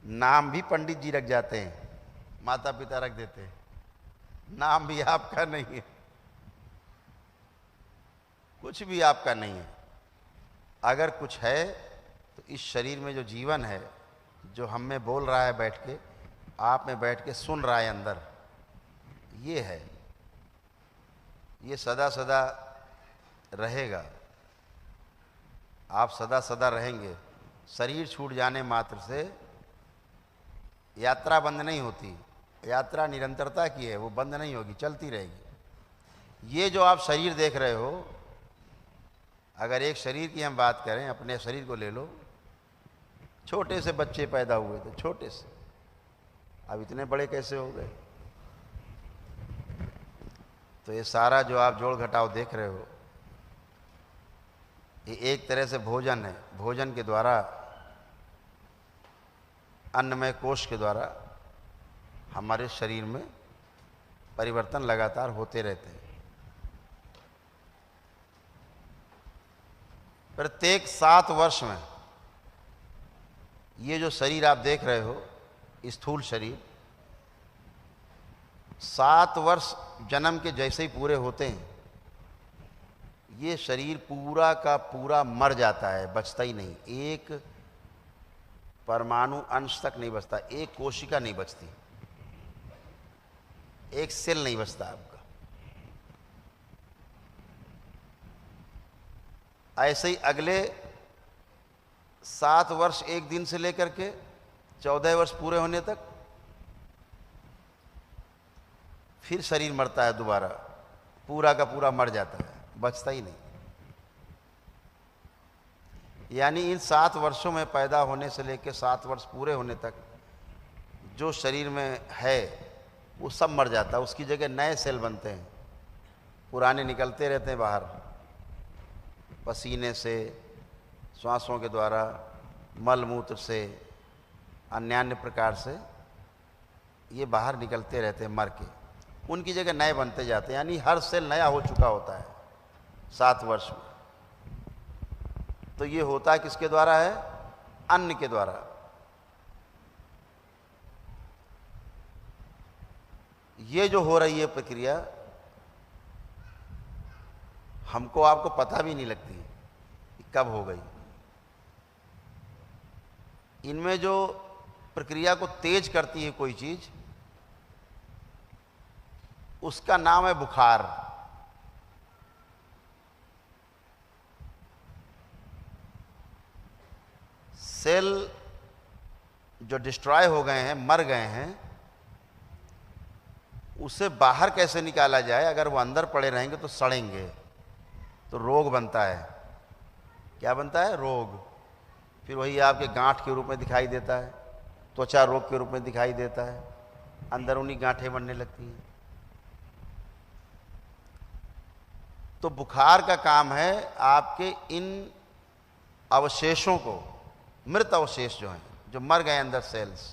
नाम भी पंडित जी रख जाते हैं, माता पिता रख देते हैं, नाम भी आपका नहीं है, कुछ भी आपका नहीं है। अगर कुछ है तो इस शरीर में जो जीवन है, जो हम में बोल रहा है बैठ के, आप में बैठ के सुन रहा है अंदर, ये है। ये सदा सदा रहेगा, आप सदा सदा रहेंगे। शरीर छूट जाने मात्र से यात्रा बंद नहीं होती, यात्रा निरंतरता की है, वो बंद नहीं होगी, चलती रहेगी। ये जो आप शरीर देख रहे हो, अगर एक शरीर की हम बात करें, अपने शरीर को ले लो, छोटे से बच्चे पैदा हुए थे, छोटे से, अब इतने बड़े कैसे हो गए? तो ये सारा जो आप जोड़ घटाव देख रहे हो, ये एक तरह से भोजन है। भोजन के द्वारा, अन्नमय कोश के द्वारा हमारे शरीर में परिवर्तन लगातार होते रहते हैं। प्रत्येक 7 वर्ष में ये जो शरीर आप देख रहे हो, स्थूल शरीर, 7 वर्ष जन्म के जैसे ही पूरे होते हैं, ये शरीर पूरा का पूरा मर जाता है, बचता ही नहीं। एक परमाणु अंश तक नहीं बचता, एक कोशिका नहीं बचती, एक सेल नहीं बचता आपका। ऐसे ही अगले 7 वर्ष 1 दिन से लेकर के 14 वर्ष पूरे होने तक फिर शरीर मरता है दोबारा, पूरा का पूरा मर जाता है, बचता ही नहीं। यानी इन 7 वर्षों में पैदा होने से लेकर 7 वर्ष पूरे होने तक जो शरीर में है वो सब मर जाता है, उसकी जगह नए सेल बनते हैं, पुराने निकलते रहते हैं बाहर, पसीने से, श्वासों के द्वारा, मल मूत्र से, अन्य प्रकार से ये बाहर निकलते रहते हैं मर के, उनकी जगह नए बनते जाते हैं। यानी हर सेल नया हो चुका होता है 7 वर्ष में। तो ये होता किसके द्वारा है? अन्न के द्वारा। ये जो हो रही है प्रक्रिया, हमको आपको पता भी नहीं लगती कि कब हो गई। इनमें जो प्रक्रिया को तेज करती है कोई चीज, उसका नाम है बुखार। सेल जो डिस्ट्रॉय हो गए हैं, मर गए हैं, उसे बाहर कैसे निकाला जाए? अगर वो अंदर पड़े रहेंगे तो सड़ेंगे, तो रोग बनता है। क्या बनता है? रोग। फिर वही आपके गांठ के रूप में दिखाई देता है, त्वचा रोग के रूप में दिखाई देता है, अंदर उन्हीं गांठें बनने लगती हैं। तो बुखार का काम है आपके इन अवशेषों को, मृत अवशेष जो हैं, जो मर गए अंदर सेल्स,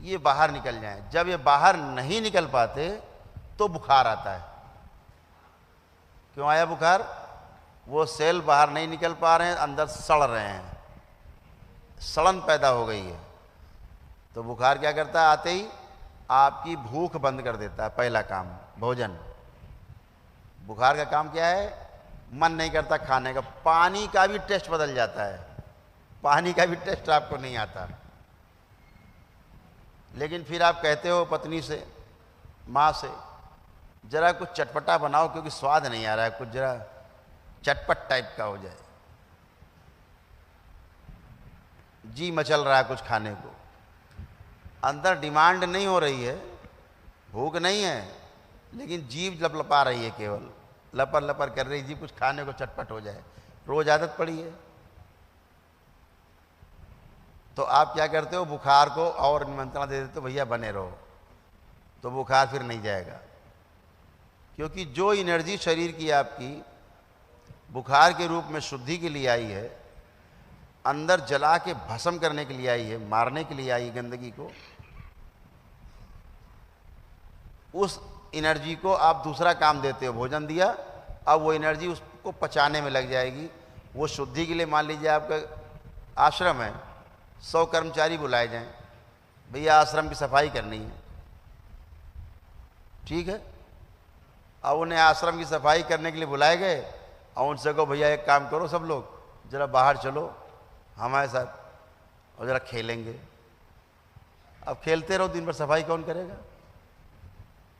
ये बाहर निकल जाएं। जब ये बाहर नहीं निकल पाते तो बुखार आता है। क्यों आया बुखार? वो सेल बाहर नहीं निकल पा रहे हैं, अंदर सड़ रहे हैं, सड़न पैदा हो गई है। तो बुखार क्या करता है? आते ही आपकी भूख बंद कर देता है। पहला काम भोजन। बुखार का काम क्या है? मन नहीं करता खाने का, पानी का भी टेस्ट बदल जाता है, पानी का भी टेस्ट आपको नहीं आता। लेकिन फिर आप कहते हो पत्नी से, माँ से, जरा कुछ चटपटा बनाओ क्योंकि स्वाद नहीं आ रहा है, कुछ जरा चटपट टाइप का हो जाए। जी मचल रहा है कुछ खाने को, अंदर डिमांड नहीं हो रही है, भूख नहीं है, लेकिन जीभ लपलपा रही है, केवल लपर लपर कर रही, जी कुछ खाने को चटपट हो जाए। रोज आदत पड़ी है। तो आप क्या करते हो? बुखार को और निमंत्रण दे देते हो, भैया बने रहो, तो बुखार फिर नहीं जाएगा। क्योंकि जो एनर्जी शरीर की आपकी बुखार के रूप में शुद्धि के लिए आई है, अंदर जला के भस्म करने के लिए आई है, मारने के लिए आई है गंदगी को, उस एनर्जी को आप दूसरा काम देते हो, भोजन दिया, अब वो एनर्जी उसको पचाने में लग जाएगी। वो शुद्धि के लिए, मान लीजिए आपका आश्रम है, 100 कर्मचारी बुलाए जाएं, भैया आश्रम की सफाई करनी है, ठीक है। अब उन्हें आश्रम की सफाई करने के लिए बुलाए गए और उनसे कहो भैया एक काम करो, सब लोग जरा बाहर चलो हमारे साथ और जरा खेलेंगे। अब खेलते रहो दिन भर, सफाई कौन करेगा?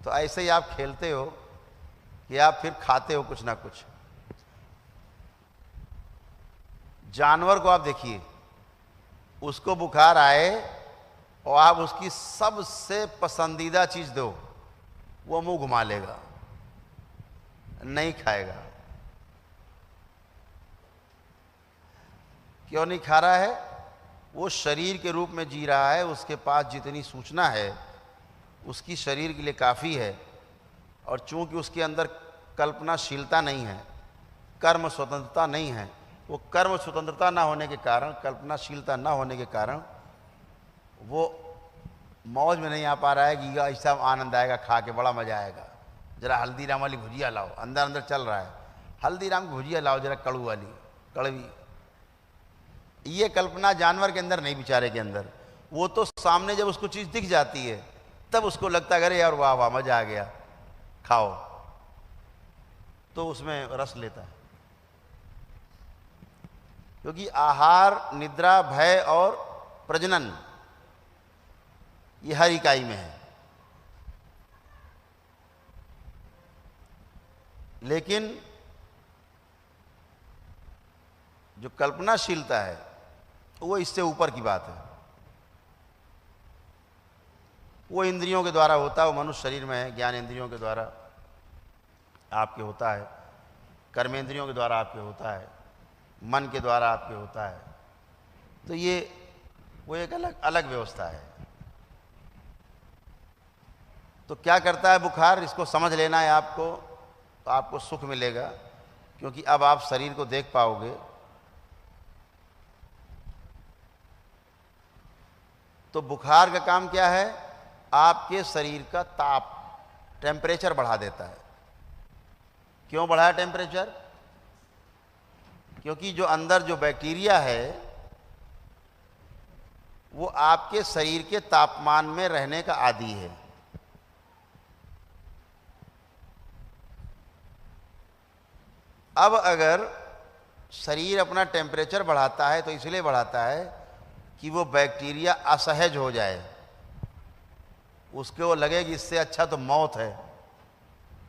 तो ऐसे ही आप खेलते हो कि आप फिर खाते हो कुछ ना कुछ। जानवर को आप देखिए, उसको बुखार आए और आप उसकी सबसे पसंदीदा चीज दो, वो मुंह घुमा लेगा, नहीं खाएगा। क्यों नहीं खा रहा है? वो शरीर के रूप में जी रहा है, उसके पास जितनी सूचना है उसकी शरीर के लिए काफ़ी है, और चूंकि उसके अंदर कल्पनाशीलता नहीं है, कर्म स्वतंत्रता नहीं है, वो कर्म स्वतंत्रता ना होने के कारण, कल्पनाशीलता ना होने के कारण वो मौज में नहीं आ पा रहा है कि ऐसा आनंद आएगा, खा के बड़ा मजा आएगा, जरा हल्दीराम वाली भुजिया लाओ, अंदर अंदर चल रहा है हल्दीराम की भुजिया लाओ जरा कड़ू वाली, कड़वी। ये कल्पना जानवर के अंदर नहीं, बेचारे के अंदर। वो तो सामने जब उसको चीज दिख जाती है तब उसको लगता है अरे यार वाह वाह मजा आ गया, खाओ, तो उसमें रस लेता है। क्योंकि आहार, निद्रा, भय और प्रजनन ये हर इकाई में है। लेकिन जो कल्पनाशीलता है वो इससे ऊपर की बात है। वो इंद्रियों के द्वारा होता है, वो मनुष्य शरीर में है, ज्ञान इंद्रियों के द्वारा आपके होता है, कर्मेंद्रियों के द्वारा आपके होता है, मन के द्वारा आपके होता है। तो ये वो एक अलग अलग व्यवस्था है। तो क्या करता है बुखार, इसको समझ लेना है आपको, तो आपको सुख मिलेगा, क्योंकि अब आप शरीर को देख पाओगे। तो बुखार का काम क्या है? आपके शरीर का ताप, टेम्परेचर बढ़ा देता है। क्यों बढ़ाया टेम्परेचर? क्योंकि जो अंदर जो बैक्टीरिया है वो आपके शरीर के तापमान में रहने का आदी है। अब अगर शरीर अपना टेम्परेचर बढ़ाता है तो इसलिए बढ़ाता है कि वो बैक्टीरिया असहज हो जाए, उसको लगे कि इससे अच्छा तो मौत है,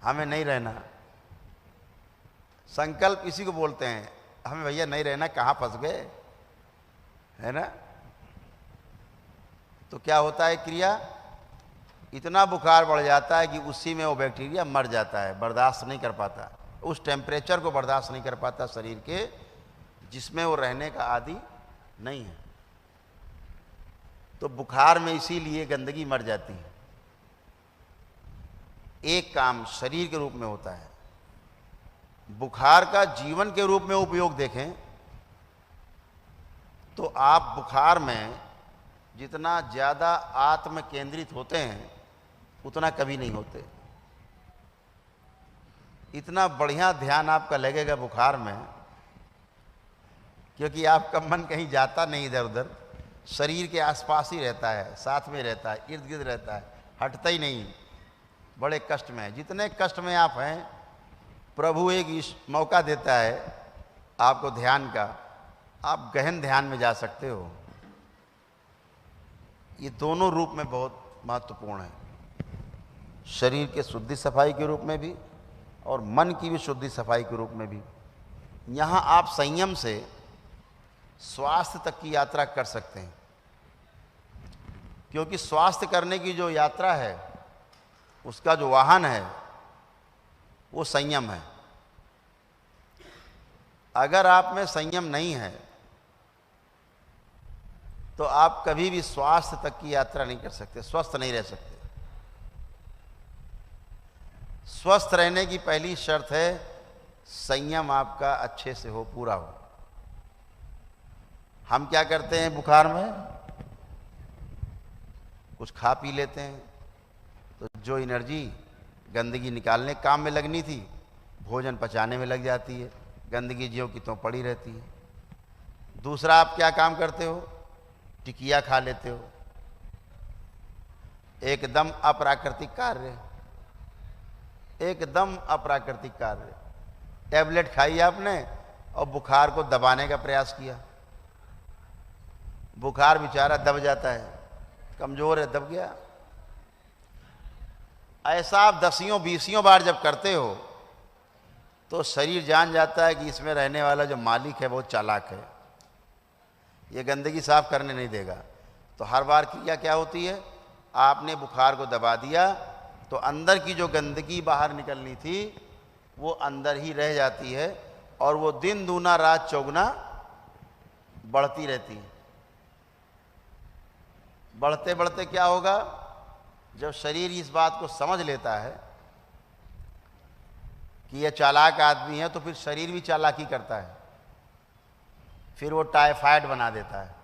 हमें नहीं रहना। संकल्प इसी को बोलते हैं, हमें भैया नहीं रहना, कहाँ फंस गए, है ना। तो क्या होता है क्रिया, इतना बुखार बढ़ जाता है कि उसी में वो बैक्टीरिया मर जाता है, बर्दाश्त नहीं कर पाता, उस टेम्परेचर को बर्दाश्त नहीं कर पाता शरीर के, जिसमें वो रहने का आदी नहीं है। तो बुखार में इसीलिए गंदगी मर जाती है। एक काम शरीर के रूप में होता है। बुखार का जीवन के रूप में उपयोग देखें तो आप बुखार में जितना ज़्यादा आत्म केंद्रित होते हैं उतना कभी नहीं होते। इतना बढ़िया ध्यान आपका लगेगा बुखार में, क्योंकि आपका मन कहीं जाता नहीं इधर उधर, शरीर के आसपास ही रहता है, साथ में रहता है, इर्द गिर्द रहता है, हटता ही नहीं। बड़े कष्ट में है, जितने कष्ट में आप हैं, प्रभु एक मौका देता है आपको ध्यान का, आप गहन ध्यान में जा सकते हो। ये दोनों रूप में बहुत महत्वपूर्ण है, शरीर के शुद्धि सफाई के रूप में भी और मन की भी शुद्धि सफाई के रूप में भी। यहाँ आप संयम से स्वास्थ्य तक की यात्रा कर सकते हैं, क्योंकि स्वास्थ्य करने की जो यात्रा है उसका जो वाहन है वो संयम है। अगर आप में संयम नहीं है तो आप कभी भी स्वास्थ्य तक की यात्रा नहीं कर सकते, स्वस्थ नहीं रह सकते। स्वस्थ रहने की पहली शर्त है संयम आपका अच्छे से हो, पूरा हो। हम क्या करते हैं बुखार में, कुछ खा पी लेते हैं, तो जो एनर्जी गंदगी निकालने काम में लगनी थी भोजन पचाने में लग जाती है, गंदगी ज्यों की त्यों पड़ी रहती है। दूसरा आप क्या काम करते हो, टिकिया खा लेते हो, एकदम अप्राकृतिक कार्य, एकदम अप्राकृतिक कार्य। टैबलेट खाई आपने और बुखार को दबाने का प्रयास किया, बुखार बेचारा दब जाता है, कमजोर है, दब गया। ऐसा आप 10-20 बार जब करते हो तो शरीर जान जाता है कि इसमें रहने वाला जो मालिक है वो चालाक है, ये गंदगी साफ करने नहीं देगा। तो हर बार क्रिया क्या होती है, आपने बुखार को दबा दिया तो अंदर की जो गंदगी बाहर निकलनी थी वो अंदर ही रह जाती है और वो दिन दूना रात चौगुना बढ़ती रहती है। बढ़ते बढ़ते क्या होगा, जब शरीर इस बात को समझ लेता है कि यह चालाक आदमी है तो फिर शरीर भी चालाकी करता है, फिर वो टाइफाइड बना देता है,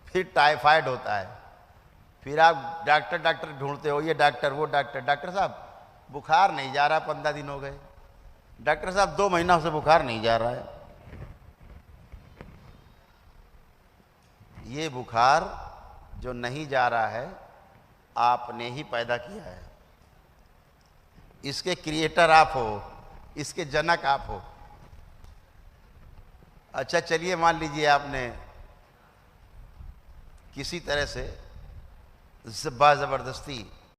फिर टाइफाइड होता है, फिर आप डॉक्टर डॉक्टर ढूंढते हो, ये डॉक्टर वो डॉक्टर, डॉक्टर साहब बुखार नहीं जा रहा, 15 दिन हो गए, डॉक्टर साहब 2 महीना से बुखार नहीं जा रहा है। ये बुखार जो नहीं जा रहा है आपने ही पैदा किया है, इसके क्रिएटर आप हो, इसके जनक आप हो। अच्छा चलिए मान लीजिए आपने किसी तरह से ज़बरदस्ती